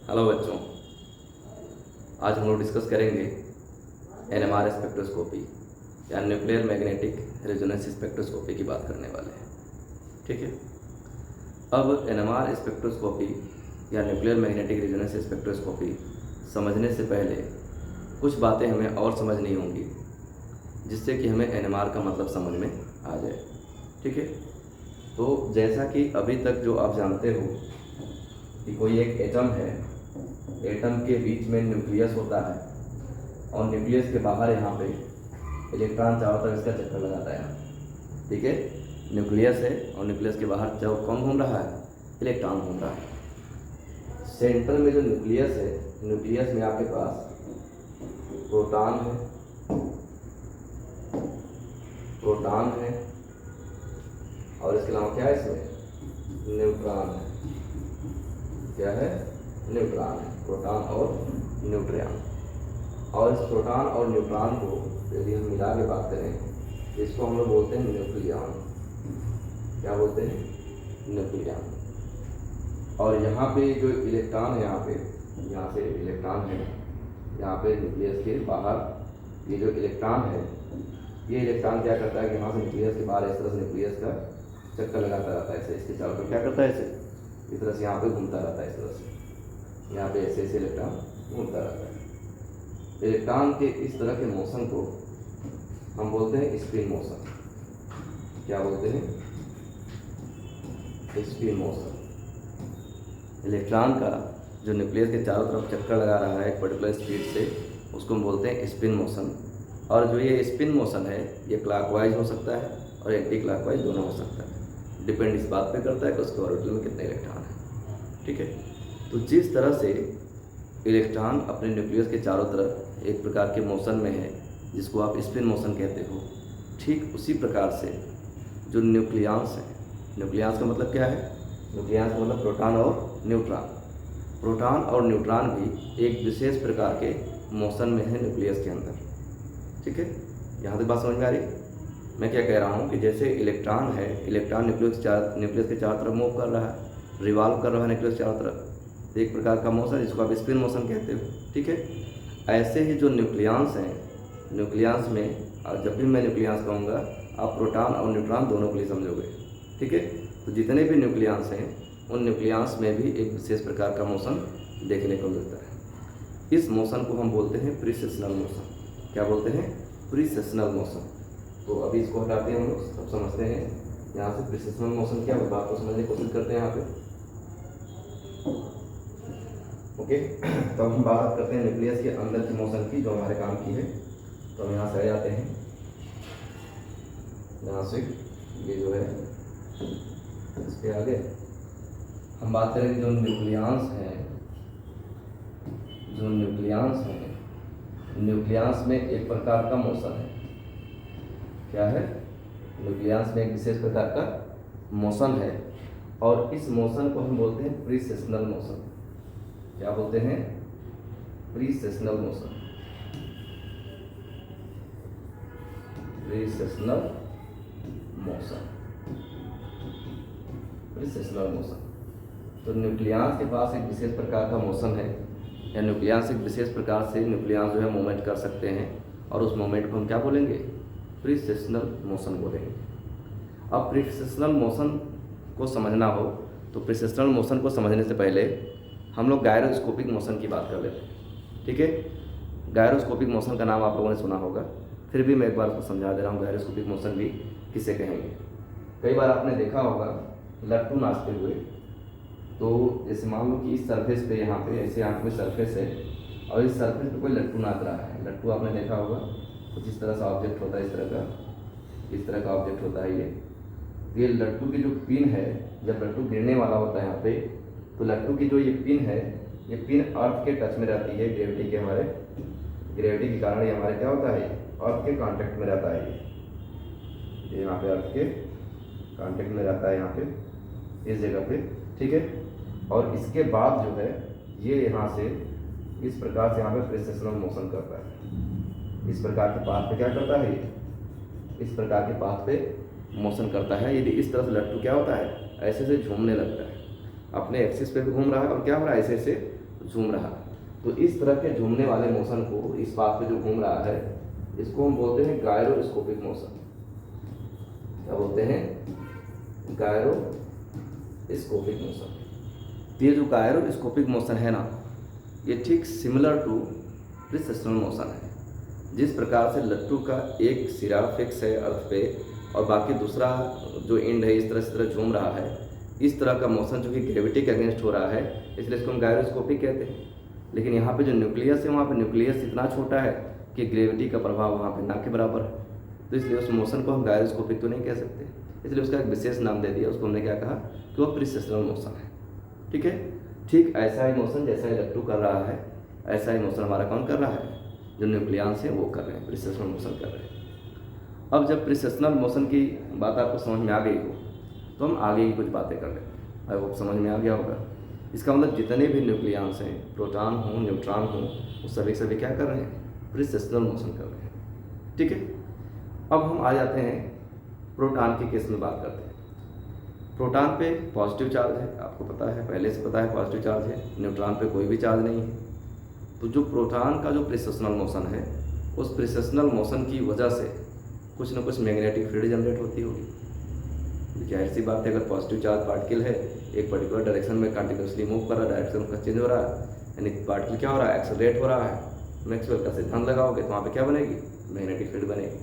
Hello बच्चों, आज हम लोग डिस्कस करेंगे एनएमआर स्पेक्ट्रोस्कोपी या न्यूक्लियर मैग्नेटिक रेजोनेंस स्पेक्ट्रोस्कोपी की बात करने वाले हैं। ठीक है। अब एनएमआर स्पेक्ट्रोस्कोपी या न्यूक्लियर मैग्नेटिक रेजोनेंस स्पेक्ट्रोस्कोपी समझने से पहले कुछ बातें हमें और समझनी होंगी, जिससे कि हमें एनएमआर का मतलब समझ में आ जाए। ठीक है। तो जैसा कि अभी तक जो आप जानते हो कि कोई एक एटम है, एटम के बीच में न्यूक्लियस होता है और न्यूक्लियस के बाहर यहाँ पे इलेक्ट्रॉन चारों तरफ इसका चक्कर लगाता है। ठीक है। न्यूक्लियस है और न्यूक्लियस के बाहर कौन घूम रहा है? इलेक्ट्रॉन घूम रहा है। सेंटर में जो न्यूक्लियस है, न्यूक्लियस में आपके पास प्रोटॉन है और इसके अलावा क्या है? इसमें न्यूट्रॉन है। क्या है? न्यूट्रॉन है। प्रोटॉन और न्यूट्रॉन। और इस प्रोटॉन और न्यूट्रॉन को यदि हम मिला के बात करें, इसको हम लोग बोलते हैं न्यूक्लियॉन। क्या बोलते हैं? न्यूक्लियॉन। और यहाँ पे जो इलेक्ट्रॉन है, यहाँ से इलेक्ट्रॉन है, यहाँ पे न्यूक्लियस के बाहर ये जो इलेक्ट्रॉन है, ये इलेक्ट्रॉन क्या करता है कि यहाँ से न्यूक्लियस के बाहर इस तरह से न्यूक्लियस का चक्कर लगाता रहता है। ऐसे इसके चारों तरफ क्या करता है? ऐसे इस तरह से यहाँ पे घूमता रहता है। इस तरह से यहाँ पे ऐसे इलेक्ट्रॉन घूमता रहता है। इलेक्ट्रॉन के इस तरह के मोशन को हम बोलते हैं स्पिन मोशन। क्या बोलते हैं? Spin motion. इलेक्ट्रॉन का जो न्यूक्लियस के चारों तरफ चक्कर लगा रहा है एक पर्टिकुलर स्पीड से, उसको हम बोलते हैं स्पिन मोशन। और जो ये स्पिन मोशन है, ये क्लॉकवाइज हो सकता है और एंटी क्लॉकवाइज दोनों हो सकता है। डिपेंड इस बात पे करता है कि उसके ऑर्बिटल में कितने इलेक्ट्रॉन हैं। ठीक है। तो जिस तरह से इलेक्ट्रॉन अपने न्यूक्लियस के चारों तरफ एक प्रकार के मोशन में है, जिसको आप स्पिन मोशन कहते हो, ठीक उसी प्रकार से जो न्यूक्लियॉन्स हैं, न्यूक्लियॉन्स का मतलब क्या है? न्यूक्लियॉन्स का मतलब प्रोटॉन और न्यूट्रॉन। प्रोटॉन और न्यूट्रॉन भी एक विशेष प्रकार के मोशन में है न्यूक्लियस के अंदर। ठीक है। यहाँ तक बात समझ में आ रही? मैं क्या कह रहा हूँ कि जैसे इलेक्ट्रॉन है, इलेक्ट्रॉन न्यूक्लियस के चारों तरफ मूव कर रहा है, रिवॉल्व कर रहा है न्यूक्लियस चारों तरफ, एक प्रकार का मोशन जिसको आप स्पिन मोशन कहते हो। ठीक है। ऐसे ही जो न्यूक्लियॉन्स हैं, न्यूक्लियॉन्स में, और जब भी मैं न्यूक्लियॉन्स कहूँगा आप प्रोटॉन और न्यूट्रॉन दोनों के लिए समझोगे। ठीक है। तो जितने भी न्यूक्लियॉन्स हैं, उन न्यूक्लियॉन्स में भी एक विशेष प्रकार का मोशन देखने को मिलता है। इस मोशन को हम बोलते हैं प्रीसेशनल मोशन। क्या बोलते हैं? प्रीसेशनल मोशन। तो अभी इसको हटाते हैं, हम लोग सब समझते हैं यहाँ से प्रीसेशनल मोशन क्या होगा, आपको समझने की कोशिश करते हैं यहाँ पे। ओके। तो हम बात करते हैं न्यूक्लियस के अंदर की मोशन की, जो हमारे काम की है। तो हम यहाँ से आ जाते हैं, यहाँ से ये जो है इसके आगे हम बात करेंगे जो न्यूक्लियॉन्स हैं। न्यूक्लियॉन्स में एक प्रकार का मोशन है। क्या है? न्यूक्लियॉन्स में एक विशेष प्रकार का मोशन है और इस मोशन को हम बोलते हैं प्रीसेशनल मोशन। क्या बोलते हैं? प्रीसेशनल मोशन। प्रीसेशनल मोशन। प्रीसेशनल मोशन। तो न्यूक्लियॉन्स के पास एक विशेष प्रकार का मोशन है, या न्यूक्लियॉन्स एक विशेष प्रकार से न्यूक्लियॉन्स जो है मूवमेंट कर सकते हैं, और उस मूवमेंट को हम क्या बोलेंगे? प्रीसेशनल मोशन बोलेंगे। अब प्रीसेशनल मोशन को समझना हो तो प्रीसेशनल मोशन को समझने से पहले हम लोग गायरोस्कोपिक मोशन की बात कर लेते हैं। ठीक है। गायरोस्कोपिक मोशन का नाम आप लोगों ने सुना होगा, फिर भी मैं एक बार उसको समझा दे रहा हूँ गायरोस्कोपिक मोशन भी किसे कहेंगे। कई बार आपने देखा होगा लट्टू नाचते हुए। तो जैसे मान लो कि इस सरफेस पे, यहाँ पे ऐसे यहाँ पे सरफेस है और इस सरफेस पे कोई लट्टू नाच रहा है। लट्टू आपने देखा होगा, कुछ इस तरह से ऑब्जेक्ट होता है, इस तरह का ऑब्जेक्ट होता है ये लट्टू की जो पिन है, जब लट्टू गिरने वाला होता है यहाँ पे, तो लट्टू की जो ये पिन है, ये पिन अर्थ के टच में रहती है। ग्रेविटी के कारण ये हमारे क्या होता है? अर्थ के कांटेक्ट में रहता है। ये यहाँ पे अर्थ के कांटेक्ट में रहता है, यहाँ पे इस जगह पे। ठीक है। और इसके बाद जो है ये यहाँ से इस प्रकार से यहाँ पे प्रीसेशनल मोशन करता है। इस प्रकार के पाथ पे क्या करता है? इस प्रकार के पाथ पे मोशन करता है। यदि इस तरह से लट्टू क्या होता है? ऐसे से झूमने लगता है, अपने एक्सिस पे भी घूम रहा है और क्या हो रहा है? ऐसे ऐसे झूम रहा। तो इस तरह के झूमने वाले मोशन को, इस पाथ पे जो घूम रहा है, इसको हम बोलते हैं गायरोस्कोपिक मोशन। क्या बोलते हैं? Gyroscopic motion. ये जो गायरोस्कोपिक मोशन है ना, ये ठीक सिमिलर टू प्रिसेशनल मोशन है। जिस प्रकार से लट्टू का एक सिरा फिक्स है अर्थ पे और बाकी दूसरा जो एंड है इस तरह झूम रहा है, इस तरह का मोशन जो कि ग्रेविटी के अगेंस्ट हो रहा है, इसलिए इसको हम गायरोस्कोपिक कहते हैं। लेकिन यहाँ पे जो न्यूक्लियस है, वहाँ पे न्यूक्लियस इतना छोटा है कि ग्रेविटी का प्रभाव वहाँ पे ना के बराबर है, तो इसलिए उस मोशन को हम गायरोस्कोपिक तो नहीं कह सकते, इसलिए उसका एक विशेष नाम दे दिया। उसको हमने क्या कहा कि वो प्रिसेशनल मोशन है। ठीक है, ठीक ऐसा ही मोशन जैसा ही लट्टू कर रहा है, ऐसा ही मोशन हमारा कौन कर रहा है? जो न्यूक्लियंस है वो कर रहे हैं, प्रिसेशनल मोशन कर रहे हैं। अब जब प्रिसेशनल मोशन की बात आपको समझ में आ गई हो तो हम आगे की कुछ बातें कर लेते हैं। आई होप समझ में आ गया होगा। इसका मतलब जितने भी न्यूक्लियंस हैं, प्रोटॉन हो न्यूट्रॉन हो, वो सभी क्या कर रहे हैं? प्रिसेशनल मोशन कर रहे हैं। ठीक है, अब हम आ जाते हैं प्रोटॉन के केस में बात करते हैं। प्रोटॉन पे पॉजिटिव चार्ज है, आपको पता है, पहले से पता है पॉजिटिव चार्ज है। न्यूट्रॉन पे कोई भी चार्ज नहीं है। तो जो प्रोटॉन का जो प्रिसेशनल मोशन है, उस प्रिसेशनल मोशन की वजह से कुछ ना कुछ मैग्नेटिक फील्ड जनरेट होती होगी। जाहिर सी बात है, अगर पॉजिटिव चार्ज पार्टिकल है, एक पर्टिकुलर डायरेक्शन में कंटिन्यूसली मूव कर रहा है, डायरेक्शन उसका चेंज हो रहा है, यानी पार्टिकल क्या हो रहा है? एक्सेलरेट हो रहा है। मैक्सवेल का सिद्धांत लगाओगे तो वहाँ पे क्या बनेगी? मैग्नेटिक फील्ड बनेगी।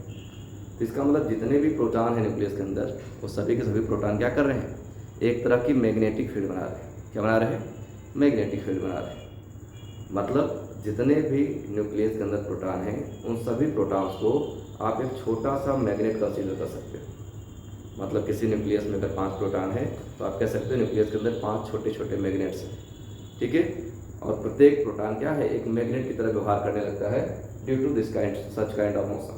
तो इसका मतलब जितने भी प्रोटॉन हैं न्यूक्लियस के अंदर, वो सभी के सभी प्रोटॉन क्या कर रहे हैं? एक तरह की मैग्नेटिक फील्ड बना रहे हैं। क्या बना रहे हैं? मैग्नेटिक फील्ड बना रहे हैं। मतलब जितने भी न्यूक्लियस के अंदर प्रोटॉन हैं, उन सभी प्रोटॉन्स को आप एक छोटा सा मैग्नेट कंसीडर कर सकते हो। मतलब किसी न्यूक्लियस में अगर 5 प्रोटॉन है तो आप कह सकते हो न्यूक्लियस के अंदर 5 छोटे छोटे मैग्नेट्स हैं। ठीक है, और प्रत्येक प्रोटॉन क्या है? एक मैग्नेट की तरह व्यवहार करने लगता है due to this such kind of motion.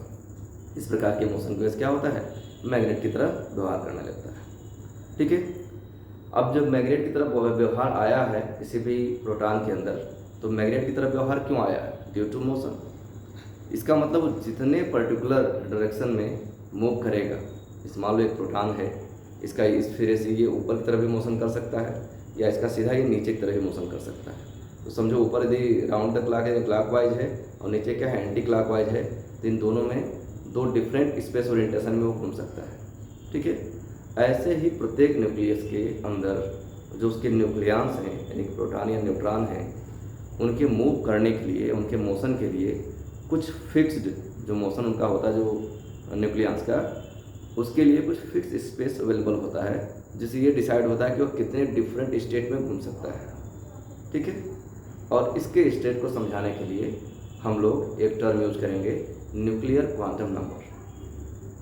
इस प्रकार के मोशन को क्या होता है? मैग्नेट की तरह व्यवहार करने लगता है। ठीक है, अब जब मैग्नेट की तरफ व्यवहार आया है किसी भी प्रोटॉन के अंदर, तो मैग्नेट की तरफ व्यवहार क्यों आया है? Due to motion. इसका मतलब जितने पर्टिकुलर डायरेक्शन में मूव करेगा, इस मान लो एक प्रोटॉन है, इसका इस सिरे से ये ऊपर की तरफ भी मोशन कर सकता है, या इसका सीधा ये नीचे की तरफ भी मोशन कर सकता है। तो समझो ऊपर यदि राउंड द क्लॉक है, क्लॉकवाइज है, और नीचे क्या है? एंटी क्लॉकवाइज है, तो इन दोनों में 2 डिफरेंट स्पेस ओरिएंटेशन में वो घूम सकता है। ठीक है, ऐसे ही प्रत्येक न्यूक्लियस के अंदर जो उसके न्यूक्लियंस हैं, यानी प्रोटॉन या न्यूट्रॉन हैं, उनके मूव करने के लिए, उनके मोशन के लिए कुछ फिक्स्ड जो मोशन उनका होता है, जो न्यूक्लियंस का, उसके लिए कुछ फिक्स स्पेस अवेलेबल होता है, जिससे ये डिसाइड होता है कि वो कितने डिफरेंट स्टेट में घूम सकता है। ठीक है, और इसके स्टेट को समझाने के लिए हम लोग एक टर्म यूज करेंगे, न्यूक्लियर क्वांटम नंबर।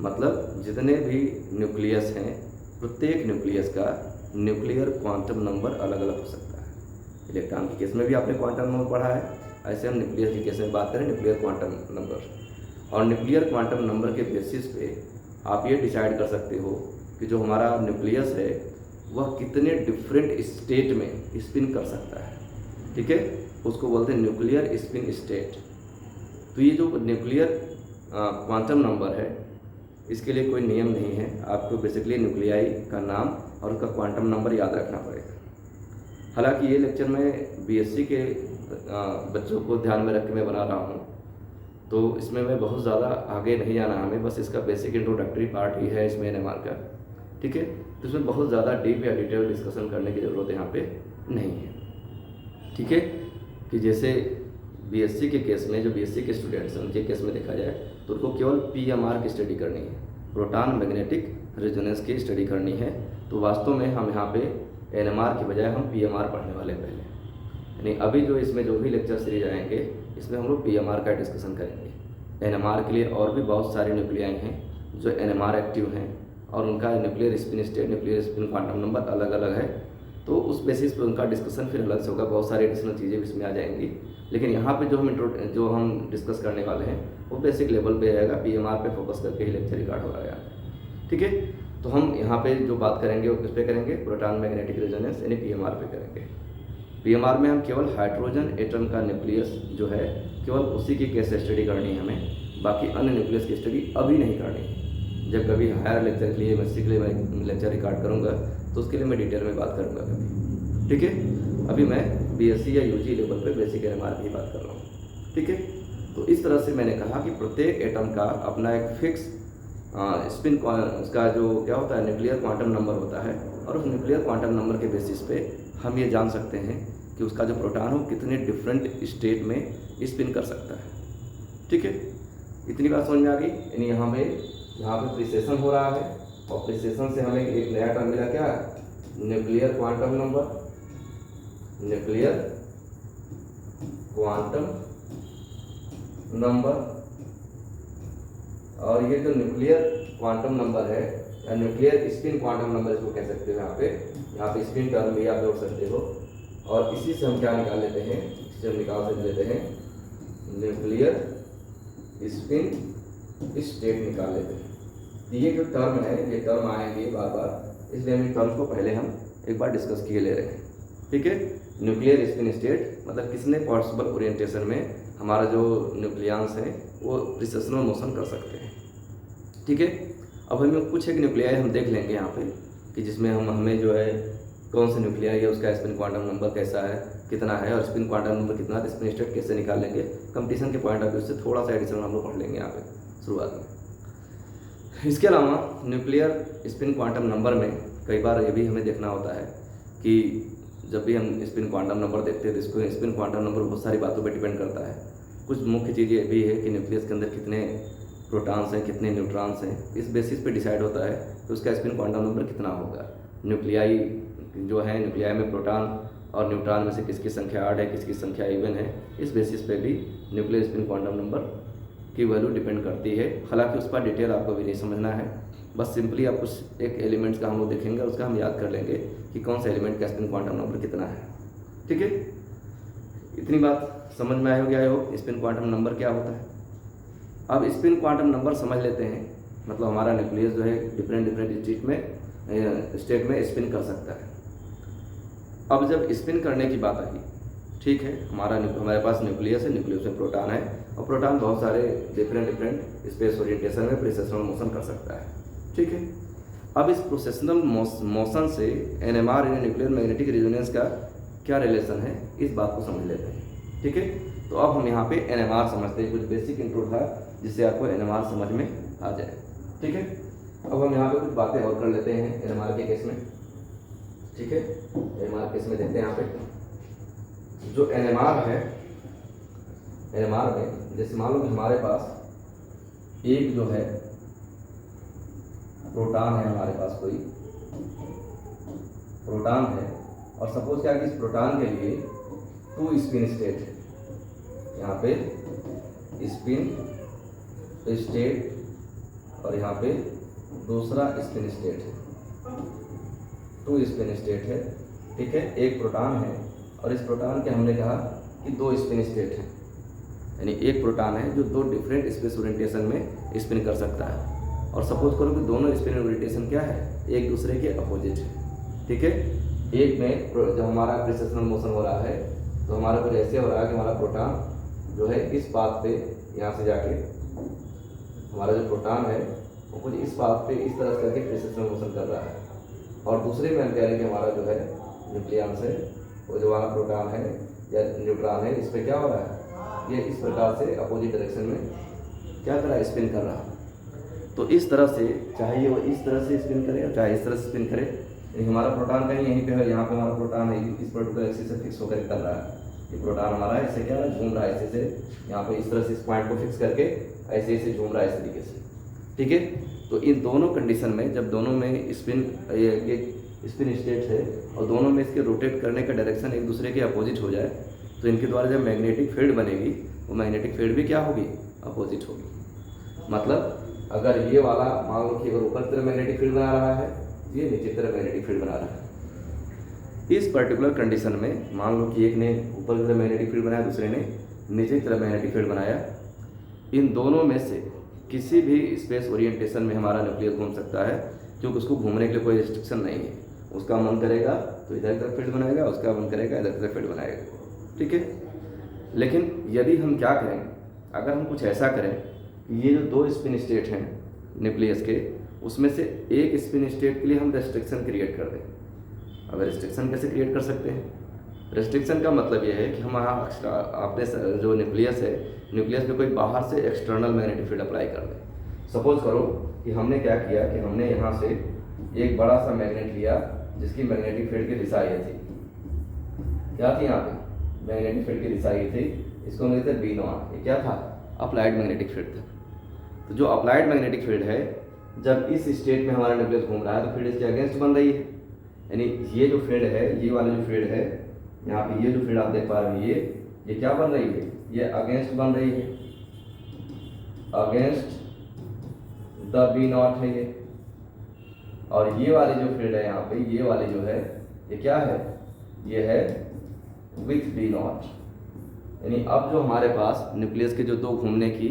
मतलब जितने भी न्यूक्लियस हैं, प्रत्येक न्यूक्लियस का न्यूक्लियर क्वांटम नंबर अलग अलग हो सकता है। इलेक्ट्रॉन के केस में भी आपने क्वांटम नंबर पढ़ा है, ऐसे हम न्यूक्लियस के केस में बात करें न्यूक्लियर क्वांटम नंबर। और न्यूक्लियर क्वांटम नंबर के बेसिस पे आप ये डिसाइड कर सकते हो कि जो हमारा न्यूक्लियस है वह कितने डिफरेंट स्टेट में स्पिन कर सकता है। ठीक है, उसको बोलते हैं न्यूक्लियर स्पिन स्टेट। तो ये जो न्यूक्लियर क्वांटम नंबर है, इसके लिए कोई नियम नहीं है, आपको बेसिकली न्यूक्लियाई का नाम और उसका क्वांटम नंबर याद रखना पड़ेगा। हालांकि ये लेक्चर मैं बीएससी के बच्चों को ध्यान में रख के मैं बना रहा हूँ, तो इसमें मैं बहुत ज़्यादा आगे नहीं जाना हमें, बस इसका बेसिक इंट्रोडक्टरी पार्ट ही है इसमें NMR का। ठीक है, तो इसमें बहुत ज़्यादा डीप या डिटेल डिस्कशन करने की ज़रूरत यहाँ पे नहीं है। ठीक है, कि जैसे बीएससी के केस में, जो बीएससी के स्टूडेंट्स हैं उनके केस में देखा जाए तो उनको केवल PMR की स्टडी करनी है, प्रोटॉन मैग्नेटिक रेजोनेंस की स्टडी करनी है। तो वास्तव में हम यहाँ पे NMR की बजाय हम PMR पढ़ने वाले हैं पहले, यानी अभी जो इसमें जो भी लेक्चर सीरीज आएंगे इसमें हम लोग PMR का डिस्कशन करेंगे। NMR के लिए और भी बहुत सारे न्यूक्लियाई हैं जो NMR एक्टिव हैं और उनका nuclear spin state, nuclear spin quantum number अलग अलग है, तो उस बेसिस पे उनका डिस्कशन फिर अलग से होगा, बहुत सारी एडिशनल चीज़ें भी इसमें आ जाएंगी। लेकिन यहाँ पे जो हम डिस्कस करने वाले हैं वो बेसिक लेवल पे रहेगा, PMR पे फोकस करके ही लेक्चर रिकॉर्ड हो रहा है। ठीक है, तो हम यहाँ पे जो बात करेंगे वो किस पे करेंगे? प्रोटॉन मैग्नेटिक रेजोनेंस यानी PMR पे करेंगे। PMR में हम केवल हाइड्रोजन एटम का न्यूक्लियस जो है केवल उसी की केस स्टडी करनी है हमें, बाकी अन्य न्यूक्लियस की स्टडी अभी नहीं करनी है। जब कभी हायर लेक्चर के लिए, MSc के लिए मैं लेक्चर रिकॉर्ड करूँगा तो उसके लिए मैं डिटेल में बात करूँगा कभी। ठीक है, अभी मैं BSc या UG लेवल पे बेसिक NMR की बात कर रहा हूँ, ठीक है। तो इस तरह से मैंने कहा कि प्रत्येक एटम का अपना एक फिक्स स्पिन, उसका जो क्या होता है न्यूक्लियर क्वांटम नंबर होता है, और उस न्यूक्लियर क्वांटम नंबर के बेसिस पे हम ये जान सकते हैं कि उसका जो प्रोटॉन हो कितने डिफरेंट स्टेट में स्पिन कर सकता है, ठीक है। इतनी बात समझ में आ गई। यानी यहाँ पे प्रिसेशन हो रहा है, और प्रिसेशन से हमें एक नया टर्म मिला, क्या, nuclear quantum number, nuclear quantum number. और ये जो न्यूक्लियर क्वांटम नंबर है या न्यूक्लियर स्पिन क्वांटम नंबर इसको कह सकते हो, यहाँ पे स्पिन टर्म भी आप जोड़ सकते हो। और इसी से हम क्या निकाल लेते हैं, इससे हम निकाल लेते हैं न्यूक्लियर स्पिन स्टेट निकाल लेते हैं। ये जो टर्म है, ये टर्म आएंगे बार बार, इसलिए हम इन टर्म्स को पहले हम एक बार डिस्कस किए ले रहे हैं, ठीक है। न्यूक्लियर स्पिन स्टेट मतलब किसने पॉसिबल ओरिएंटेशन में हमारा जो न्यूक्लियंस है वो प्रिसेशनल मोशन कर सकते हैं, ठीक है। अब हमें कुछ एक न्यूक्लियाई हम देख लेंगे यहाँ पे कि जिसमें हमें जो है कौन सा न्यूक्लियाई है, उसका स्पिन क्वांटम नंबर कैसा है, कितना है, और स्पिन क्वांटम नंबर कितना है, स्पिन स्टेट कैसे निकाल लेंगे। कंपटीशन के पॉइंट ऑफ व्यू से थोड़ा सा एडिशनल हम लोग पढ़ लेंगे यहाँ पे शुरुआत में। इसके अलावा न्यूक्लियर स्पिन क्वांटम नंबर में कई बार ये भी हमें देखना होता है कि जब भी हम स्पिन क्वांटम नंबर देखते हैं तो इसको स्पिन क्वांटम नंबर बहुत सारी बातों पर डिपेंड करता है। कुछ मुख्य चीज़ ये भी है कि न्यूक्लियस के अंदर कितने प्रोटॉन्स हैं, कितने न्यूट्रॉन्स हैं, इस बेसिस पे डिसाइड होता है कि उसका स्पिन क्वांटम नंबर कितना होगा। न्यूक्लियाई जो है, न्यूक्लियाई में प्रोटॉन और न्यूट्रॉन में से किसकी संख्या ऑड है, किसकी संख्या इवन है, इस बेसिस पे भी न्यूक्लियर स्पिन क्वांटम नंबर की वैल्यू डिपेंड करती है। हालांकि उस पर डिटेल आपको भी नहीं समझना है, बस सिंपली आप कुछ एक एलिमेंट्स का हम लोग देखेंगे, उसका हम याद कर लेंगे कि कौन सा एलिमेंट का स्पिन क्वांटम नंबर कितना है, ठीक है। इतनी बात समझ में आई होगी, I hope spin quantum number क्या होता है। अब स्पिन क्वांटम नंबर समझ लेते हैं, मतलब हमारा न्यूक्लियस जो है डिफरेंट स्टेट में स्पिन कर सकता है। अब जब स्पिन करने की बात आई, ठीक है, हमारे पास न्यूक्लियस है, न्यूक्लियस में प्रोटॉन है, और प्रोटॉन बहुत सारे डिफरेंट स्पेस ओरिएंटेशन में प्रोसेशनल मोशन कर सकता है, ठीक है। अब इस प्रोसेशनल मोशन से NMR यानी न्यूक्लियर मैग्नेटिक रेजोनेंस का क्या रिलेशन है, इस बात को समझ लेते हैं, ठीक है। तो अब हम यहाँ पे NMR समझते हैं, कुछ बेसिक इंट्रो था जिससे आपको NMR समझ में आ जाए, ठीक है। अब हम यहाँ पे कुछ बातें और कर लेते हैं NMR के केस में, ठीक है। NMR केस में देखते हैं यहाँ पे जो NMR है, NMR में जैसे मान लो कि हमारे पास एक जो है प्रोटॉन है, हमारे पास कोई प्रोटॉन है, और सपोज क्या कि इस प्रोटॉन के लिए 2 स्पिन स्टेट है, यहाँ पे स्पिन स्टेट और यहाँ पे दूसरा स्पिन स्टेट है, 2 स्पिन स्टेट है, ठीक है। एक प्रोटॉन है और इस प्रोटॉन के हमने कहा कि 2 स्पिन स्टेट है, यानी एक प्रोटॉन है जो 2 डिफरेंट स्पेस ओरिएंटेशन में स्पिन कर सकता है। और सपोज करो कि दोनों स्पिन ओरिएंटेशन क्या है, एक दूसरे के अपोजिट है, ठीक है। एक में जब हमारा प्रिसेशनल मोशन हो रहा है तो हमारा कुछ ऐसे हो रहा है कि हमारा प्रोटॉन जो है इस पाथ पे यहाँ से जाके, हमारा जो प्रोटॉन है वो कुछ इस पाथ पे इस तरह से करके प्रिसेशनल मोशन कर रहा है, और दूसरे में हम कह रहे हैं कि हमारा जो है न्यूक्लियस है, वो जो हमारा प्रोटॉन है या न्यूट्रॉन है, इस पर क्या हो रहा है, ये इस प्रकार से अपोजिट डायरेक्शन में क्या कर रहा है, स्पिन कर रहा है। तो इस तरह से चाहे वो इस तरह से स्पिन करे और चाहे इस तरह से स्पिन करे, हमारा प्रोटॉन कहीं यहीं पे है, यहाँ पे हमारा प्रोटॉन है इस पर्टिकुलर एक्सिस से फिक्स होकर कर रहा है, ये प्रोटॉन हमारा ऐसे क्या है, घूम रहा है ऐसे से, यहाँ पे इस तरह से इस पॉइंट को फिक्स करके ऐसे ऐसे घूम रहा है इस तरीके से, ठीक है। तो इन दोनों कंडीशन में जब दोनों में स्पिन स्टेट है और दोनों में इसके रोटेट करने का डायरेक्शन एक दूसरे के अपोजिट हो जाए, तो इनके द्वारा जब मैग्नेटिक फील्ड बनेगी वो मैग्नेटिक फील्ड भी क्या होगी, अपोजिट होगी। मतलब अगर ये वाला मान लो कि अगर ऊपर की तरफ मैग्नेटिक फील्ड बना रहा है, ये नीचे की तरफ मैग्नेटिक फील्ड बना रहा है। इस पर्टिकुलर कंडीशन में मान लो कि एक ने ऊपर की तरफ मैग्नेटिक फील्ड बनाया, दूसरे ने नीचे की तरफ मैग्नेटिक फील्ड बनाया, इन दोनों में से किसी भी स्पेस ओरिएंटेशन में हमारा न्यूक्लियस घूम सकता है, क्योंकि उसको घूमने के लिए कोई रिस्ट्रिक्शन नहीं है। उसका मन करेगा तो इधर की तरफ फील्ड बनाएगा, उसका मन करेगा इधर की तरफ फील्ड बनाएगा, ठीक है। लेकिन यदि हम क्या करें, अगर हम कुछ ऐसा करें, ये जो 2 स्पिन स्टेट हैं न्यूक्लियस के, उसमें से एक स्पिन स्टेट के लिए हम रेस्ट्रिक्शन क्रिएट कर दें। अब रेस्ट्रिक्शन कैसे क्रिएट कर सकते हैं, रेस्ट्रिक्शन का मतलब ये है कि हम यहाँ आपने जो न्यूक्लियस है, न्यूक्लियस पे कोई बाहर से एक्सटर्नल मैग्नेटिक फील्ड अप्लाई कर दें। सपोज करो कि हमने क्या किया कि हमने यहाँ से एक बड़ा सा मैग्नेट लिया जिसकी मैग्नेटिक फील्ड की दिशा ये थी। क्या थी यहाँ पे? मैग्नेटिक फील्ड की दिशा ये थी। इसको हम कहते हैं बी नॉट। ये क्या था? अप्लाइड मैग्नेटिक फील्ड था। तो जो अप्लाइड मैग्नेटिक फील्ड है, जब इस स्टेट में हमारा न्यूक्लियस घूम रहा है तो फील्ड इसके अगेंस्ट बन रही है। यानी ये जो फील्ड है, ये वाली जो फील्ड है यहाँ पे, ये जो फील्ड आप देख पा रहे हैं, ये क्या बन रही है? ये अगेंस्ट बन रही है, अगेंस्ट द बी नॉट है ये। और ये वाली जो फील्ड है यहाँ पे, ये वाली जो है, ये क्या है? ये है विथ बी नॉट। यानी अब जो हमारे पास न्यूक्लियस के जो दो घूमने की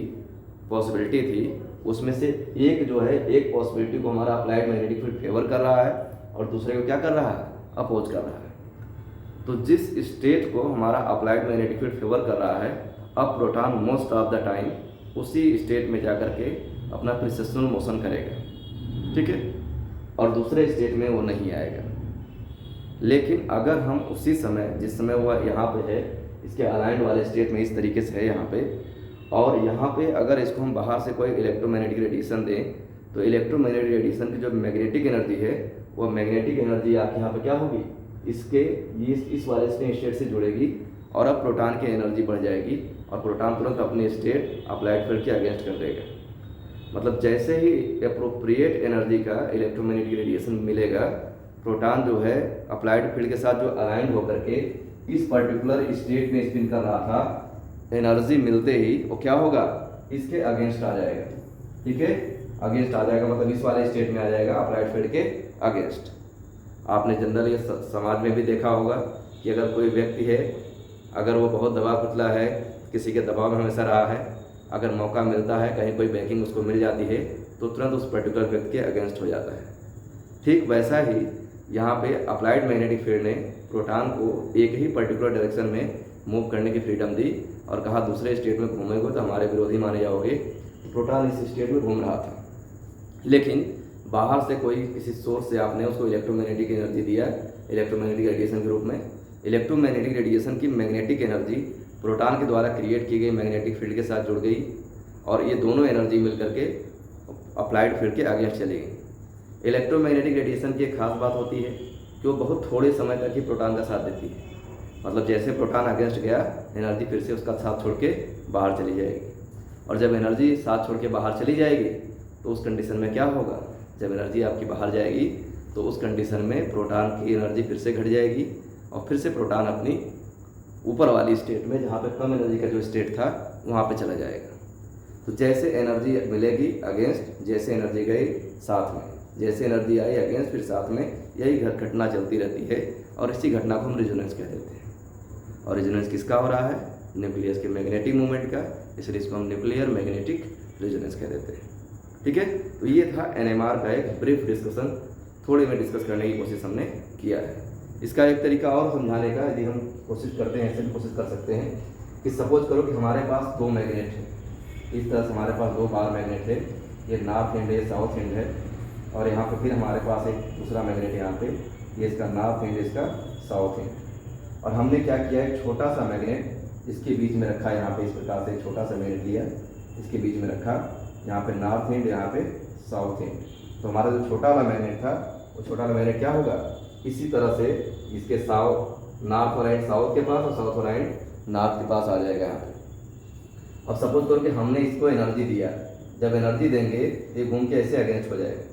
पॉसिबिलिटी थी, उसमें से एक जो है, एक पॉसिबिलिटी को हमारा अप्लाइड मैग्नेटिक फील्ड फेवर कर रहा है और दूसरे को क्या कर रहा है? अपोज कर रहा है। तो जिस स्टेट को हमारा अप्लाइड मैग्नेटिक फील्ड फेवर कर रहा है, अब proton most of the time उसी स्टेट में जाकर के अपना प्रिसेशनल मोशन करेगा, ठीक है, और दूसरे स्टेट में वो नहीं आएगा। लेकिन अगर हम उसी समय, जिस समय वह यहाँ पे है, इसके अलाइंड वाले स्टेट में इस तरीके से है यहाँ पे, और यहाँ पे अगर इसको हम बाहर से कोई इलेक्ट्रोमैग्नेटिक रेडिएशन दें, तो इलेक्ट्रोमैग्नेटिक रेडिएशन की जो मैग्नेटिक एनर्जी है, वो मैग्नेटिक एनर्जी आपके यहाँ पे क्या होगी? इसके इस वाले स्टेट से जुड़ेगी और अब प्रोटॉन की एनर्जी बढ़ जाएगी और प्रोटॉन तुरंत अपनी स्टेट अप्लाइड फील्ड के अगेंस्ट कर देगा। मतलब जैसे ही एप्रोप्रिएट एनर्जी का इलेक्ट्रोमैग्नेटिक रेडिएशन मिलेगा, प्रोटॉन जो है अप्लाइड फील्ड के साथ जो अलाइंड होकर के इस पर्टिकुलर स्टेट में स्पिन कर रहा था, एनर्जी मिलते ही वो क्या होगा? इसके अगेंस्ट आ जाएगा, ठीक है, अगेंस्ट आ जाएगा, मतलब इस वाले स्टेट में आ जाएगा अप्लाइड फील्ड के अगेंस्ट। आपने जनरली समाज में भी देखा होगा कि अगर कोई व्यक्ति है, अगर वो बहुत दबा कुचला है, किसी के दबाव में हमेशा रहा है, अगर मौका मिलता है, कहीं कोई बैकिंग उसको मिल जाती है, तो तुरंत उस पर्टिकुलर व्यक्ति के अगेंस्ट हो जाता है। ठीक वैसा ही यहाँ पे अप्लाइड मैग्नेटिक फील्ड ने प्रोटॉन को एक ही पर्टिकुलर डायरेक्शन में मूव करने की फ्रीडम दी और कहा दूसरे स्टेट में घूमेंगे तो हमारे विरोधी माने जाओगे। प्रोटॉन इस स्टेट में घूम रहा था, लेकिन बाहर से कोई किसी सोर्स से आपने उसको इलेक्ट्रोमैग्नेटिक एनर्जी दिया, इलेक्ट्रोमैग्नेटिक रेडिएशन के रूप में। इलेक्ट्रोमैग्नेटिक रेडिएशन की मैग्नेटिक एनर्जी प्रोटॉन के द्वारा क्रिएट की गई मैग्नेटिक फील्ड के साथ जुड़ गई और ये दोनों एनर्जी मिल करके अप्लाइड फील्ड के अगेंस्ट चली गई। इलेक्ट्रोमैग्नेटिक रेडिएशन की एक खास बात होती है कि वो बहुत थोड़े समय तक ही प्रोटॉन का साथ देती है। मतलब जैसे प्रोटॉन अगेंस्ट गया, एनर्जी फिर से उसका साथ छोड़ के बाहर चली जाएगी, और जब एनर्जी साथ छोड़ के बाहर चली जाएगी तो उस कंडीशन में क्या होगा? जब एनर्जी आपकी बाहर जाएगी तो उस कंडीशन में प्रोटॉन की एनर्जी फिर से घट जाएगी और फिर से प्रोटॉन अपनी ऊपर वाली स्टेट में, जहाँ पे कम एनर्जी का जो स्टेट था, वहाँ पे चला जाएगा। तो जैसे एनर्जी मिलेगी अगेंस्ट, जैसे एनर्जी गई साथ में, जैसे एनर्जी आई अगेंस्ट, फिर साथ में, यही घटना चलती रहती है और इसी घटना को हम रेजोनेंस कह देते हैं। और रेजोनेंस किसका हो रहा है? न्यूक्लियस के मैग्नेटिक मूवमेंट का, इसलिए इसको हम न्यूक्लियर मैग्नेटिक रेजोनेंस कह देते हैं, ठीक है। तो ये था एनएमआर का एक ब्रीफ डिस्कशन, थोड़े में डिस्कस करने की कोशिश हमने किया है। इसका एक तरीका और समझाने का, यदि हम कोशिश करते हैं, ऐसे भी कोशिश कर सकते हैं कि सपोज करो कि हमारे पास दो मैग्नेट है, इस तरह से हमारे पास दो बार मैग्नेट है, ये नॉर्थ एंड है, साउथ एंड है, और यहाँ पे फिर हमारे पास एक दूसरा मैग्नेट है यहाँ पे, ये इसका नॉर्थ एंड, इसका साउथ एंड। और हमने क्या किया, एक छोटा सा मैग्नेट इसके बीच में रखा, यहाँ पे इस प्रकार से छोटा सा मैग्नेट लिया, इसके बीच में रखा, यहाँ पे नॉर्थ एंड, यहाँ पे साउथ एंड। तो हमारा जो छोटा वाला मैग्नेट था, वो छोटा वाला मैग्नेट क्या होगा? इसी तरह से इसके नॉर्थ वाला एंड साउथ के पास और साउथ वाला एंड नॉर्थ के पास आ जाएगा यहाँ पे। अब सपोज करो कि हमने इसको एनर्जी दिया, जब एनर्जी देंगे तो ये घूम के ऐसे अगेंस्ट हो जाएगा,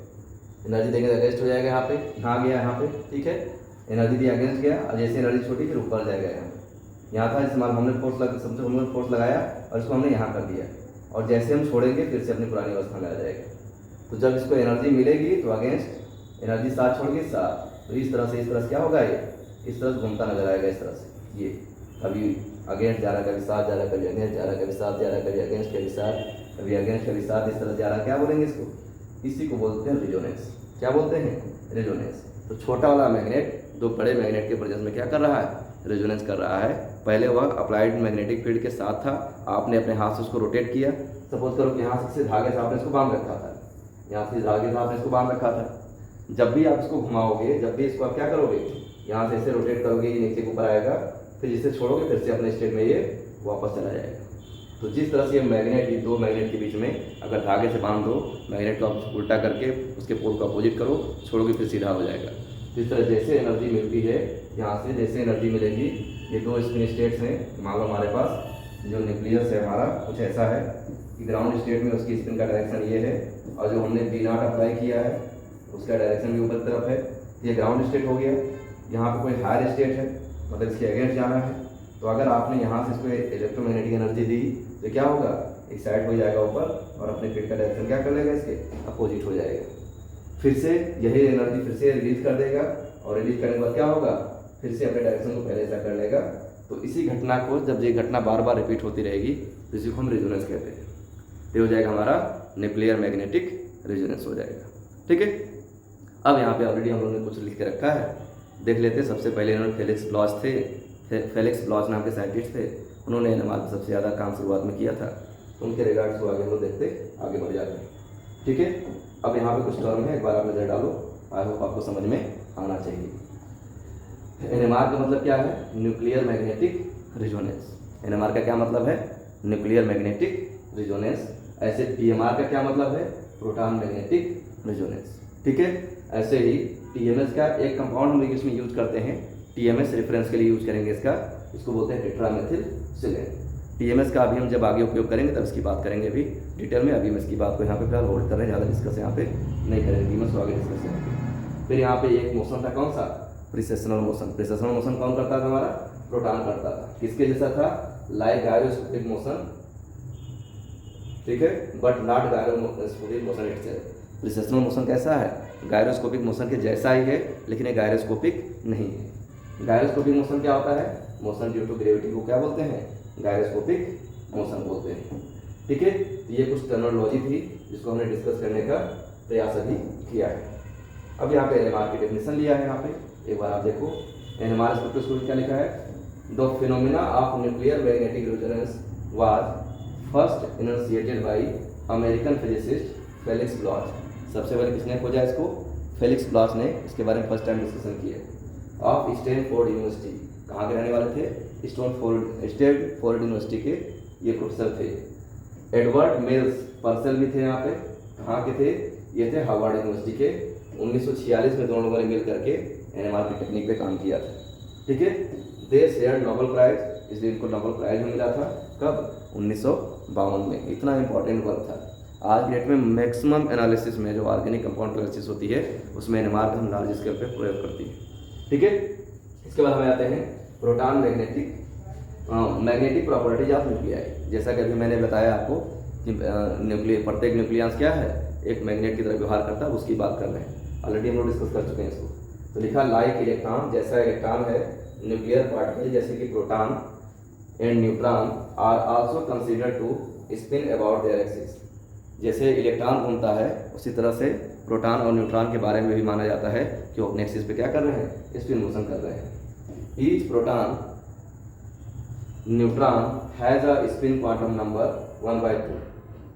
एनर्जी देंगे तो अगेंस्ट हो जाएगा, यहाँ पे, यहाँ गया, यहाँ पे, ठीक है, एनर्जी दिया अगेंस्ट गया, और जैसे एनर्जी छोटी फिर ऊपर जाएगा, यहाँ था इस्तेमाल, हमने फोर्स लगाया और इसको हमने यहाँ कर दिया, और जैसे हम छोड़ेंगे फिर से अपनी पुरानी अवस्था में आ जाएगा। तो जब इसको एनर्जी मिलेगी तो अगेंस्ट, एनर्जी साथ छोड़ के साथ, तो इस तरह से क्या होगा, ये इस तरह से घूमता नजर आएगा, इस तरह से, ये कभी अगेंस्ट जा रहा, कभी साथ जा रहा, कभी अगेंस्ट जा रहा, कभी साथ जा रहा, कभी अगेंस्ट, कभी साथ, कभी अगेंस्ट, कभी साथ, इस तरह जा रहा। क्या बोलेंगे इसको? इसी को बोलते हैं रेजोनेंस। क्या बोलते हैं? रेजोनेंस। तो छोटा वाला मैग्नेट दो बड़े मैग्नेट के प्रेजेंस में क्या कर रहा है? रेजोनेंस कर रहा है। पहले वह अप्लाइड मैग्नेटिक फील्ड के साथ था, आपने अपने हाथ से उसको रोटेट किया, सपोज करो कि यहाँ से धागे से आपने इसको बांध रखा था, यहाँ से धागे से आपने इसको बांध रखा था। जब भी आप इसको घुमाओगे, जब भी इसको आप क्या करोगे, यहाँ से इसे रोटेट करोगे ये नीचे के ऊपर आएगा, फिर जिसे छोड़ोगे फिर से अपने स्टेट में ये वापस चला जाएगा। तो जिस तरह से ये मैग्नेट, ये दो मैग्नेट के बीच में अगर धागे से बांध दो, मैग्नेट को आप उल्टा करके उसके पोल को अपोजिट करो, छोड़ोगे फिर सीधा हो जाएगा। तो इस तरह जैसे एनर्जी मिलती है यहाँ से, जैसे एनर्जी मिलेगी, ये दो स्पिन स्टेट्स हैं। मान लो हमारे पास जो न्यूक्लियस है हमारा कुछ ऐसा है कि ग्राउंड स्टेट में उसकी स्पिन का डायरेक्शन ये है, और जो हमने B0 अप्लाई किया है उसका डायरेक्शन भी ऊपर तरफ है। ये ग्राउंड स्टेट हो गया। यहाँ पे कोई हायर स्टेट है, मतलब इसके अगेंस्ट जाना है। तो अगर आपने यहाँ से इसको इलेक्ट्रोमैग्नेटिक एनर्जी दी तो क्या होगा, एक साइड हो जाएगा ऊपर, और अपने फील्ड का डायरेक्शन क्या कर लेगा, इसके अपोजिट हो जाएगा। फिर से यही एनर्जी फिर से रिलीज कर देगा, और रिलीज करने के बाद क्या होगा, फिर से अपने डायरेक्शन को पहले ऐसा कर लेगा। तो इसी घटना को, जब ये घटना बार बार रिपीट होती रहेगी, तो इसी को हम रेजोनेंस कहते हैं। ये हो जाएगा हमारा न्यूक्लियर मैग्नेटिक रेजोनेंस हो जाएगा। ठीक है, अब यहाँ पे ऑलरेडी हम लोगों ने कुछ लिख के रखा है, देख लेते हैं। सबसे पहले इन्होंने फेलिक्स ब्लॉच थे, फेलिक्स ब्लॉच नाम के साइंटिस्ट थे, उन्होंने NMR पर सबसे ज़्यादा काम शुरुआत में किया था। तो उनके रिगार्ड्स को आगे हम लोग देखते आगे बढ़ जाते हैं। ठीक है, अब यहाँ पे कुछ टर्म है, एक बार आप नजर डालो, आई होप आपको समझ में आना चाहिए। NMR का मतलब क्या है, न्यूक्लियर मैग्नेटिक रेजोनेंस। NMR का क्या मतलब है, न्यूक्लियर मैग्नेटिक रेजोनेंस। ऐसे PMR का क्या मतलब है, प्रोटॉन मैग्नेटिक रेजोनेंस। ठीक है, ऐसे ही TMS का एक कंपाउंड हम इंग्लिश में यूज करते हैं, TMS रेफरेंस के लिए यूज करेंगे इसको बोलते हैं टेट्रामेथिलसिलेन। TMS का अभी हम जब आगे उपयोग करेंगे तब इसकी बात करेंगे अभी डिटेल में। अभी हम इसकी बात को यहाँ पे फिलहाल होल्ड कर रहे हैं, ज़्यादा डिस्कस यहाँ पे नहीं करेंगे, TMS को आगे डिस्कस करेंगे। फिर यहाँ पे एक मोशन था, कौन सा, प्रिसेशनल मोशन। प्रिसेशनल मोशन कौन करता था, हमारा प्रोटॉन करता था। किसके जैसा था, लाइक गायरोस्कोपिक मोशन, ठीक है, but not gyroscopic motion itself. Precessional motion कैसा है, गायरोस्कोपिक मोशन के जैसा ही है, लेकिन ये गायरोस्कोपिक नहीं है। गायरोस्कोपिक मोशन क्या होता है, मोशन ड्यू टू ग्रेविटी को क्या बोलते हैं, गायरोस्कोपिक मोशन बोलते हैं। ठीक है, तो ये कुछ टर्मिनोलॉजी थी जिसको हमने डिस्कस करने का प्रयास अभी किया है। अब यहाँ पे NMR की डेफिनेशन लिया है, यहाँ पे एक बार आप देखो। NMR स्पेक्ट्रोस्कोपी क्या लिखा है, the phenomena of nuclear magnetic resonance was first initiated by American physicist Felix blotch. सबसे पहले किसने खोजा इसको, फेलिक्स ब्लॉच ने इसके बारे में फर्स्ट टाइम डिस्कशन किया। ऑफ स्टैनफोर्ड यूनिवर्सिटी, कहाँ के रहने वाले थे, स्टैनफोर्ड यूनिवर्सिटी के ये प्रोफेसर थे। एडवर्ड मिल्स पर्सल भी थे यहाँ पे, कहाँ के थे, ये थे हार्वर्ड यूनिवर्सिटी के। 1946 में दोनों लोगों ने मिल करके NMR की टेक्निक पे काम किया था। ठीक है, दे शेयर नोबेल प्राइज, इसलिए इनको नोबेल प्राइज मिला था। कब, 1952 में। इतना इंपॉर्टेंट वर्क था। आज की डेट में मैक्सिमम एनालिसिस में जो ऑर्गेनिक कंपाउंड एनालिसिस होती है उसमें NMR का हम लार्ज स्केल पे प्रयोग करती है। ठीक है, इसके बाद हमें आते हैं proton magnetic properties of nuclei. जैसा कि अभी मैंने बताया आपको कि प्रत्येक न्यूक्लियस क्या है, एक मैग्नेट की तरह व्यवहार करता है, उसकी बात कर रहे हैं। ऑलरेडी हम लोग डिस्कस कर चुके हैं इसको। तो लिखा लाइक इलेक्ट्रॉन, जैसा इलेक्ट्रॉन है, न्यूक्लियर पार्टिकल जैसे कि proton and neutron are also considered to spin about their axis. जैसे इलेक्ट्रॉन घूमता है उसी तरह से प्रोटॉन और न्यूट्रॉन के बारे में भी माना जाता है कि वो अपने एक्सिस पे क्या कर रहे हैं, स्पिन मोशन कर रहे हैं। Each proton neutron has a spin quantum number 1/2।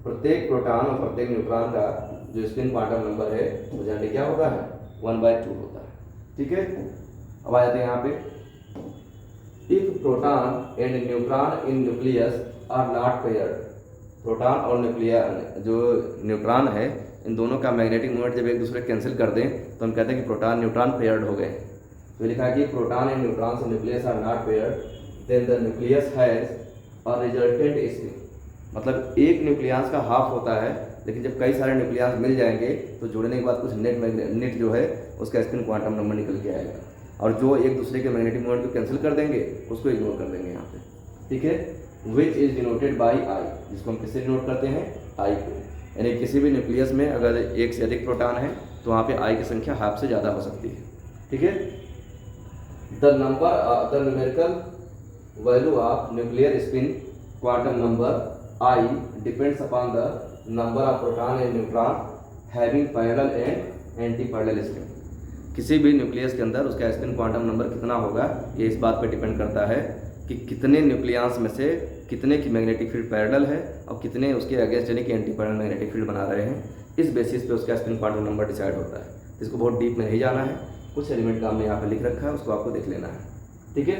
प्रत्येक प्रोटॉन और प्रत्येक न्यूट्रॉन का जो स्पिन क्वांटम नंबर है वो जनरली क्या होता है, 1/2 होता है। ठीक है, अब आ जाते हैं यहाँ पे। If proton and neutron in nucleus are not paired, proton और न्यूक्लियर जो न्यूट्रॉन है, इन दोनों का मैग्नेटिक मोमेंट जब एक दूसरे कैंसिल कर दें तो हम कहते हैं कि प्रोटॉन न्यूट्रॉन पेयर्ड हो गए। तो लिखा है कि प्रोटॉन एंड न्यूट्रॉन से nucleus are not paired, then the nucleus has a resultant spin. मतलब एक न्यूक्लियस का हाफ होता है, लेकिन जब कई सारे न्यूक्लियस मिल जाएंगे तो जोड़ने के बाद कुछ नेट जो है उसका स्पिन क्वांटम नंबर निकल के आएगा, और जो एक दूसरे के मैग्नेटिक मोमेंट को कैंसिल कर देंगे उसको इग्नोर कर देंगे यहाँ पे। ठीक है, which is denoted by I, जिसको हम किससे डिनोट करते हैं, आई को। यानी किसी भी न्यूक्लियस में अगर एक से अधिक प्रोटॉन है तो वहाँ पे आई की संख्या हाफ से ज़्यादा हो सकती है। ठीक है, the numerical value of nuclear spin quantum number I depends upon the number of proton and neutron having parallel and anti parallel spin. किसी भी न्यूक्लियस के अंदर उसका स्पिन क्वांटम नंबर कितना होगा ये इस बात पर डिपेंड करता है कि कितने न्यूक्लियस में से कितने की मैग्नेटिक फील्ड पैरेलल है और कितने उसके अगेंस्ट यानी कि एंटी पैरेलल मैग्नेटिक फील्ड बना रहे हैं। इस बेसिस पे उसका स्पिन क्वांटम नंबर डिसाइड होता है। इसको बहुत डीप में नहीं जाना है, कुछ एलिमेंट का हमने यहाँ पे लिख रखा है, उसको आपको देख लेना है। ठीक है,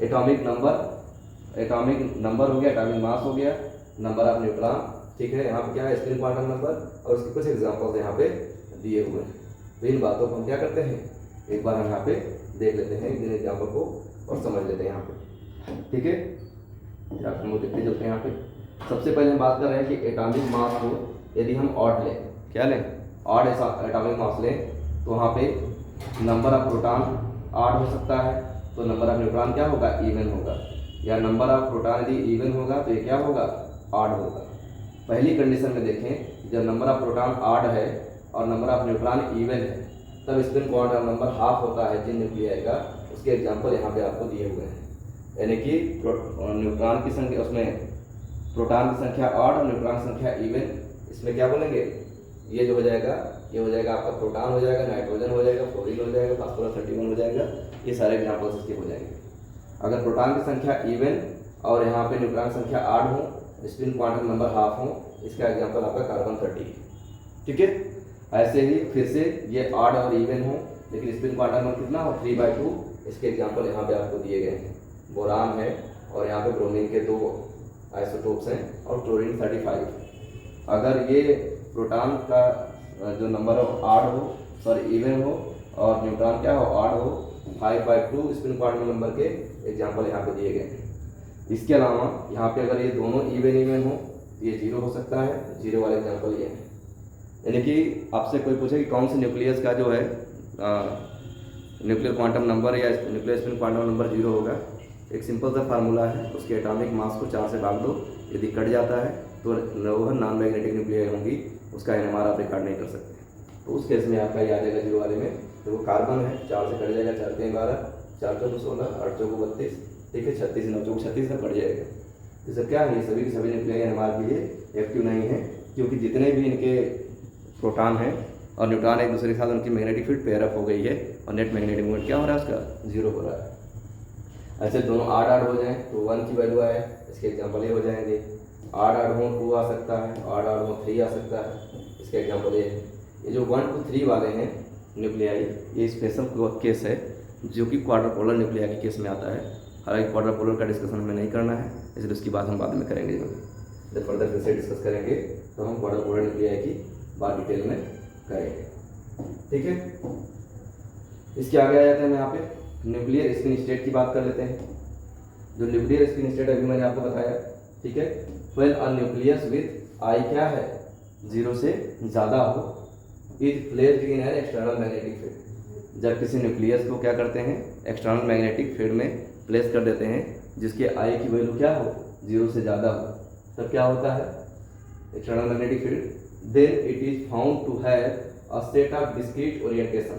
एटॉमिक नंबर हो गया, एटॉमिक मास हो गया, नंबर ऑफ न्यूट्रॉन। ठीक है, यहाँ पे क्या है, स्पिन क्वांटम नंबर, और उसके कुछ एग्जांपल्स यहाँ पे दिए हुए हैं। तो इन बातों को हम क्या करते हैं, एक बार हम यहाँ पे देख लेते हैं इन एग्जाम्पल को और समझ लेते हैं यहाँ पे। ठीक है, हम लोग देखते चलते हैं यहाँ पे। सबसे पहले हम बात कर रहे हैं कि एटॉमिक मास को यदि हम ऑड लें, क्या लें, ऑड एटॉमिक मास लें, तो वहाँ पे नंबर ऑफ प्रोटॉन ऑड हो सकता है, तो नंबर ऑफ न्यूट्रॉन क्या होगा, इवन होगा। या नंबर ऑफ प्रोटॉन यदि इवन होगा तो ये क्या होगा, ऑड होगा। पहली कंडीशन में देखें, जब नंबर ऑफ प्रोटॉन ऑड है और नंबर ऑफ न्यूट्रॉन इवन है, तब स्पिन क्वांटम नंबर हाफ होता है जिन न्यूक्लियाई का। उसके एग्जाम्पल यहाँ पे आपको दिए हुए हैं, यानी कि न्यूट्रॉन की संख्या, उसमें प्रोटॉन की संख्या ऑड और न्यूट्रॉन की संख्या इवन। इसमें क्या बोलेंगे, ये जो हो जाएगा, ये हो जाएगा आपका प्रोटॉन हो जाएगा, नाइट्रोजन हो जाएगा, फ्लोरीन हो जाएगा, फास्फोरस 31 हो जाएगा। ये सारे एग्जाम्पल्स इसके हो जाएंगे। अगर प्रोटॉन की संख्या इवन और यहाँ पे न्यूट्रॉन की संख्या ऑड हो, स्पिन क्वांटम नंबर हाफ हो, इसका एग्जाम्पल आपका कार्बन 30। ठीक है, ऐसे ही फिर से ये ऑड और इवन हो लेकिन स्पिन क्वांटम नंबर कितना हो, 3/2। इसके एग्जाम्पल यहाँ पे आपको दिए गए हैं। बोरान है और यहाँ पे ब्रोमीन के 2 आइसोटोप्स हैं और क्लोरीन 35। अगर ये प्रोटॉन का जो नंबर ऑड हो, सॉरी इवन हो, और न्यूट्रॉन क्या हो, ऑड हो, 5/2 स्पिन क्वांटम नंबर के एग्जाम्पल यहाँ पे दिए गए हैं। इसके अलावा यहाँ पे अगर ये दोनों इवन हो तो ये 0 हो सकता है, 0 वाले एग्जाम्पल ये है। यानी कि आपसे कोई पूछे कि कौन से न्यूक्लियस का जो है न्यूक्लियर क्वांटम नंबर या न्यूक्लियर स्पिन क्वांटम नंबर 0 होगा, एक सिंपल सा फार्मूला है, उसके एटॉमिक मास को 4 से भाग दो, यदि कट जाता है तो वह नॉन मैग्नेटिक न्यूक्लियर होंगी, उसका NMR आप रिकॉर्ड नहीं कर सकते। तो उस केस में आपका ये आ जाएगा 0 वाले में। तो वो कार्बन है, 4 से कट जाएगा, 4 3 12, 4 4 16, 8 4 32, ठीक है, 36 9 4 36 तक कट जाएगा। तो सर क्या है, ये सभी के सभी न्यूक्लियर NMR के लिए एक्टिव नहीं है, क्योंकि जितने भी इनके प्रोटॉन हैं और न्यूट्रॉन एक दूसरे के साथ उनकी मैग्नेटिक फील्ड पेयर अप हो गई है और नेट मैग्नेटिक मोमेंट क्या हो रहा है, उसका 0 हो रहा है। ऐसे दोनों आड हो जाएं तो 1 की वैल्यू आए, इसके एग्जाम्पल ये हो जाएंगे। आड हो 2 आ सकता है, आड हो 3 आ सकता है, इसके एग्जाम्पल ये है। ये जो 1 to 3 वाले हैं न्यूक्लियाई, ये स्पेशल केस है जो कि क्वाड्रपोलर न्यूक्लियाई के केस में आता है। हालांकि क्वाड्रपोलर का डिस्कशन हमें नहीं करना है, इसलिए उसकी बात हम बाद में करेंगे। जब फर्दर फिर से डिस्कस करेंगे तो हम क्वाड्रपोलर न्यूक्लियाई की बात डिटेल में करेंगे। ठीक है, इसके आगे आ जाते हैं। हम यहाँ पे न्यूक्लियर स्पिन स्टेट की बात कर लेते हैं। जो न्यूक्लियर स्पिन स्टेट अभी मैंने आपको बताया, ठीक है, when a nucleus with I क्या है, 0 से ज़्यादा हो, is placed in an external magnetic field. जब किसी न्यूक्लियस को क्या करते हैं, एक्सटर्नल मैग्नेटिक फील्ड में प्लेस कर देते हैं, जिसके आई की वैल्यू क्या हो, 0 से ज़्यादा हो, तब क्या होता है, external magnetic field, then it is found to have a set of discrete orientation.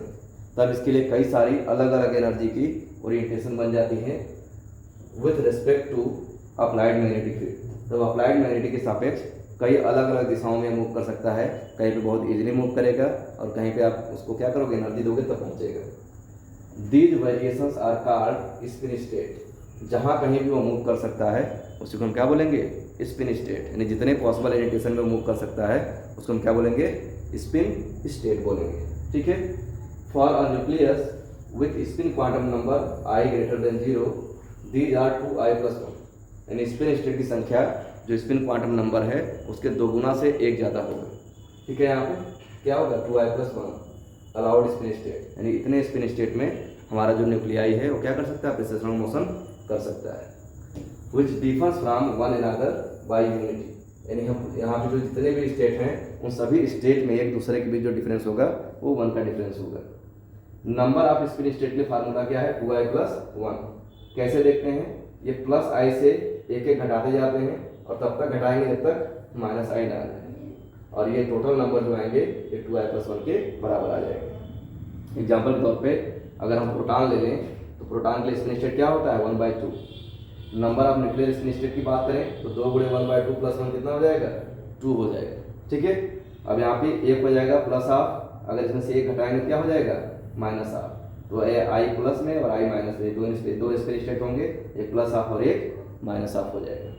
तब इसके लिए कई सारी अलग अलग एनर्जी की ओरिएंटेशन बन जाती है with respect to applied magnetic field. तब अप्लाइड मैग्नेटिक के सापेक्ष कई अलग अलग दिशाओं में मूव कर सकता है। कहीं पे बहुत इजीली मूव करेगा और कहीं पे आप उसको क्या करोगे, एनर्जी दोगे तब पहुंचेगा। These variations are called spin state. जहाँ कहीं भी वो मूव कर सकता है उसको हम क्या बोलेंगे, स्पिन स्टेट। यानी जितने पॉसिबल ओरिएंटेशन में मूव कर सकता है उसको हम क्या बोलेंगे, स्पिन स्टेट बोलेंगे। ठीक है, for a nucleus with spin quantum number i greater than 0, these are 2i+1। यानी स्पिन स्टेट की संख्या जो स्पिन क्वांटम नंबर है उसके 2 गुना से 1 ज़्यादा होगा। ठीक है, यहाँ पे क्या होगा, 2i+1 अलाउड स्पिन स्टेट। यानी इतने स्पिन स्टेट में हमारा जो न्यूक्लियाई है वो क्या कर सकता है, प्रिसेशनल मोशन कर सकता है। Which differs from one another by unity. यानी हम यहाँ पे जो जितने भी स्टेट हैं उन सभी स्टेट में एक दूसरे के बीच जो डिफरेंस होगा वो 1 का डिफरेंस होगा। नंबर ऑफ स्पिन स्टेट के लिए फार्मूला क्या है, 2i+1। कैसे देखते हैं, ये +i से एक एक घटाते जाते हैं और तब तक घटाएंगे जब तक -i ना आए, और ये टोटल नंबर जो आएंगे ये 2i+1 के बराबर आ जाएंगे। एग्जाम्पल के तौर पे अगर हम प्रोटॉन ले लें तो प्रोटॉन के लिए स्पिन स्टेट क्या होता है, 1/2। Number of nuclear spin state की बात करें तो 2 × 1/2 + 1 कितना हो जाएगा, 2 हो जाएगा। ठीक है, अब यहाँ पे 1 हो जाएगा +1/2, अगर इसमें से 1 घटाएंगे क्या हो जाएगा, -1/2। तो i प्लस में और i माइनस में दो स्पिन स्टेट होंगे, एक +1/2 और एक -1/2 हो जाएगा।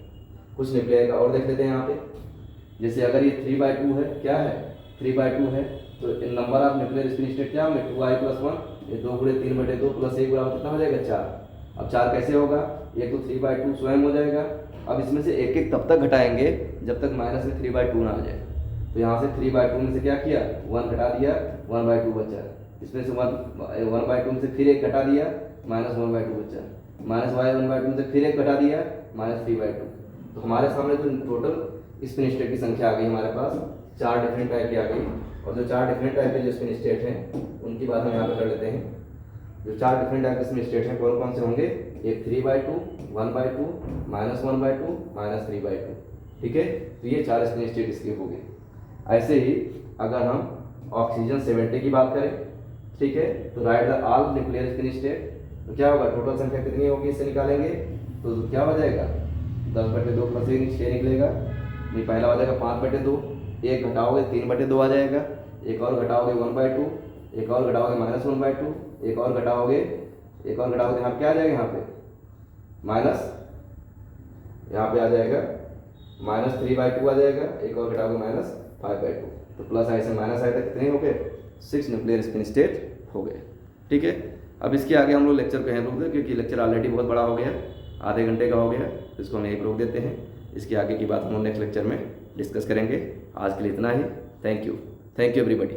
कुछ न्यूक्लियर का और देख लेते हैं यहाँ पे। जैसे अगर ये 3/2 है, क्या है, 3/2 है, तो number of nuclear spin state क्या होंगे, 2i+1 ये 2×3/2 प्लस 1 बराबर कितना हो जाएगा 4। अब 4 कैसे होगा, ये तो 3/2 स्वयं हो जाएगा। अब इसमें से एक एक तब तक घटाएंगे जब तक माइनस में 3/2 ना आ जाए। तो यहाँ से 3/2 में से क्या किया, 1 घटा दिया, 1/2 बचा। इसमें से 1/2 में से फिर 1 घटा दिया, -1/2 बचा। -1/2 में से फिर 1 घटा दिया, -3/2। तो हमारे सामने जो टोटल स्पिन स्टेट की संख्या आ गई हमारे पास 4 डिफरेंट टाइप की आ गई। और जो 4 डिफरेंट टाइप के जो स्पिन स्टेट हैं उनकी बात हम यहाँ पे कर लेते हैं। जो 4 डिफरेंट टाइप के स्पिन स्टेट हैं कौन कौन से होंगे, एक 3/2, 1/2, -1/2, -3/2। ठीक है, तो ये 4 स्पिन स्टेट इसके हो गए। ऐसे ही अगर हम ऑक्सीजन 70 की बात करें, ठीक है, तो right the all nuclear spin state, तो क्या होगा, टोटल संख्या कितनी होगी इससे निकालेंगे तो क्या हो जाएगा, 10/2 प्लस 1 6 निकलेगा। नहीं, पहला हो जाएगा 5/2, 1 घटाओगे 3/2 आ जाएगा, एक और घटाओगे 1/2, एक और घटाओगे -1/2, एक और घटाओगे यहाँ पे क्या आ जाएगा, यहाँ पे माइनस, यहाँ पे आ जाएगा -3/2 आ जाएगा, एक और घटाओगे -5/2। तो प्लस ऐसे माइनस आए तो कितने हो गए, 6 न्यूक्लियर स्पिन स्टेट हो गए। ठीक है, अब इसके आगे हम लोग लेक्चर को यहीं रोक दें क्योंकि लेक्चर ऑलरेडी बहुत बड़ा हो गया, आधे घंटे का हो गया, तो इसको हम यहीं रोक देते हैं। इसके आगे की बात हम लोग नेक्स्ट लेक्चर में डिस्कस करेंगे। आज के लिए इतना ही। Thank you everybody.